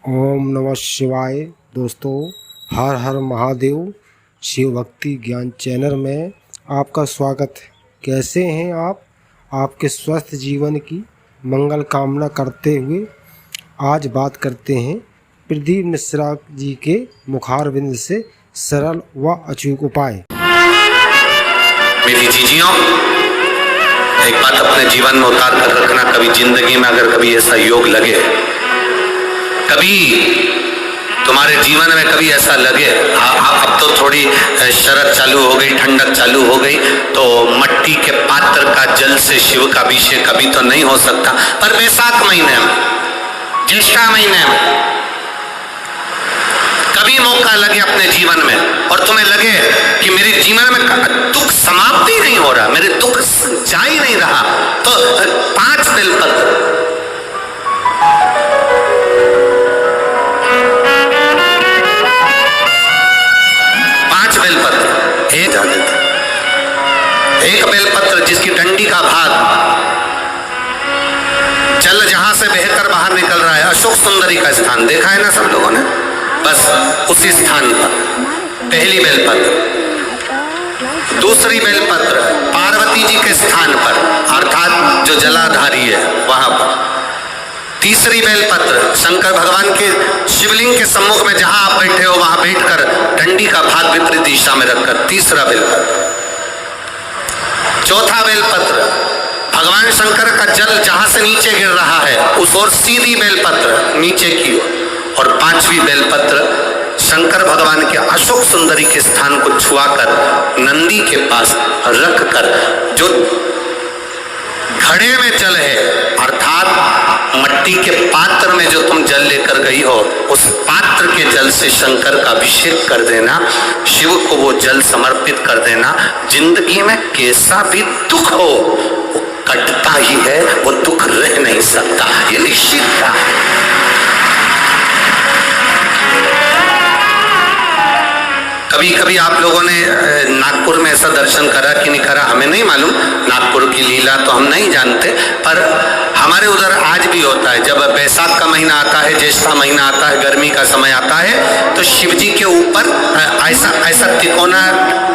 ओम नमः शिवाय। दोस्तों, हर हर महादेव। शिव भक्ति ज्ञान चैनल में आपका स्वागत है। कैसे हैं आप? आपके स्वस्थ जीवन की मंगल कामना करते हुए आज बात करते हैं प्रदीप मिश्रा जी के मुखारबिंद से सरल व अचूक उपाय। मेरी जीजियों, एक बात अपने जीवन में उतार कर रखना। कभी जिंदगी में अगर कभी ऐसा योग लगे, कभी तुम्हारे जीवन में कभी ऐसा लगे, अब तो थोड़ी शरद चालू हो गई, ठंडक चालू हो गई, तो मट्टी के पात्र का जल से शिव का अभिषेक कभी तो नहीं हो सकता, पर बैसाख महीने में, ज्येष्ठा महीने में कभी मौका लगे अपने जीवन में और तुम्हें लगे कि मेरे जीवन में दुख समाप्त ही नहीं हो रहा, मेरे दुख जा ही नहीं रहा, तो 5 बेलपत्र, एक बेलपत्र जिसकी डंडी का भाग जल जहां से बहकर बाहर निकल रहा है, अशोक सुंदरी का स्थान देखा है ना सब लोगों ने, बस उसी स्थान पर पहली बेलपत्र। दूसरी बेलपत्र पार्वती जी के स्थान पर, अर्थात जो जलाधारी है वहां पर। तीसरी बेलपत्र शंकर भगवान के शिवलिंग के सम्मुख में जहां आप बैठे हो वहां बैठकर डंडी का भाग विपरीत दिशा में रखकर, तीसरा बेलपत्र। चौथा बेलपत्र भगवान शंकर का जल जहां से नीचे गिर रहा है उस ओर सीधी बेलपत्र नीचे की ओर। और 5वीं बेलपत्र शंकर भगवान के अशोक सुंदरी के स्थान को छुआकर नंदी के पास रखकर, जो घड़े में जल है अर्थात मट्टी के पात्र में जो तुम जल लेकर गई हो, उस पात्र के जल से शंकर का अभिषेक कर देना, शिव को वो जल समर्पित कर देना। जिंदगी में कैसा भी दुख हो वो कटता ही है, वो दुख रह नहीं सकता, ये निश्चित था। कभी कभी आप लोगों ने नागपुर में ऐसा दर्शन करा कि नहीं करा हमें नहीं मालूम, नागपुर की लीला तो हम नहीं जानते, पर हमारे उधर आज भी होता है। जब बैसाख का महीना आता है, ज्येष्ठा महीना आता है, गर्मी का समय आता है, तो शिव जी के ऊपर ऐसा तिकोना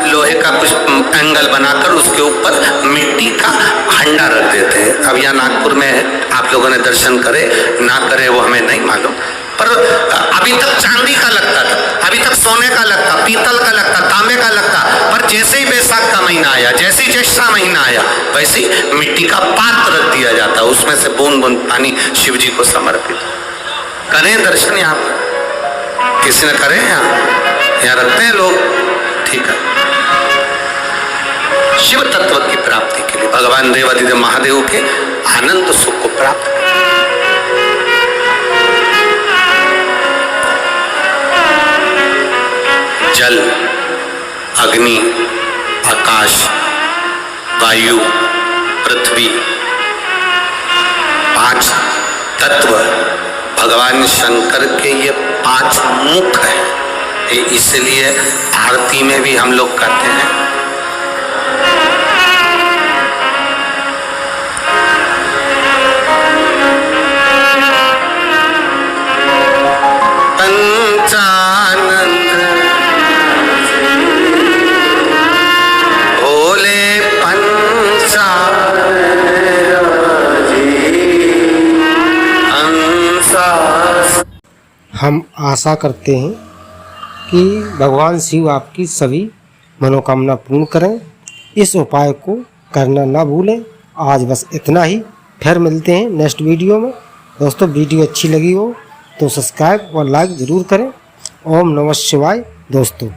लोहे का कुछ एंगल बनाकर उसके ऊपर मिट्टी का हंडा रख देते हैं। अब यहाँ नागपुर में आप लोगों ने दर्शन करे ना करे वो हमें नहीं मालूम, पर अभी तक चांदी का लगता था, अभी तक सोने का लगता, पीतल का लगता, तांबे का लगता, पर जैसे ही बैसाख का महीना आया, जैसे ही ज्येष्ठा महीना आया, वैसे ही मिट्टी का पात्र रख दिया जाता, उसमें से बूंद बूंद पानी शिव जी को समर्पित। करें दर्शन यहाँ पर, किसी ने करे यहाँ रखते हैं लोग, ठीक है। शिव तत्व की प्राप्ति के लिए भगवान देवादिदेव महादेव के आनंद सुख को प्राप्त, जल, अग्नि, आकाश, वायु, पृथ्वी, 5 तत्व भगवान शंकर के ये 5 मुख है। इसलिए आरती में भी हम लोग करते हैं हम आशा करते हैं कि भगवान शिव आपकी सभी मनोकामना पूर्ण करें। इस उपाय को करना ना भूलें। आज बस इतना ही, फिर मिलते हैं नेक्स्ट वीडियो में। दोस्तों, वीडियो अच्छी लगी हो तो सब्सक्राइब और लाइक ज़रूर करें। ओम नमः शिवाय दोस्तों।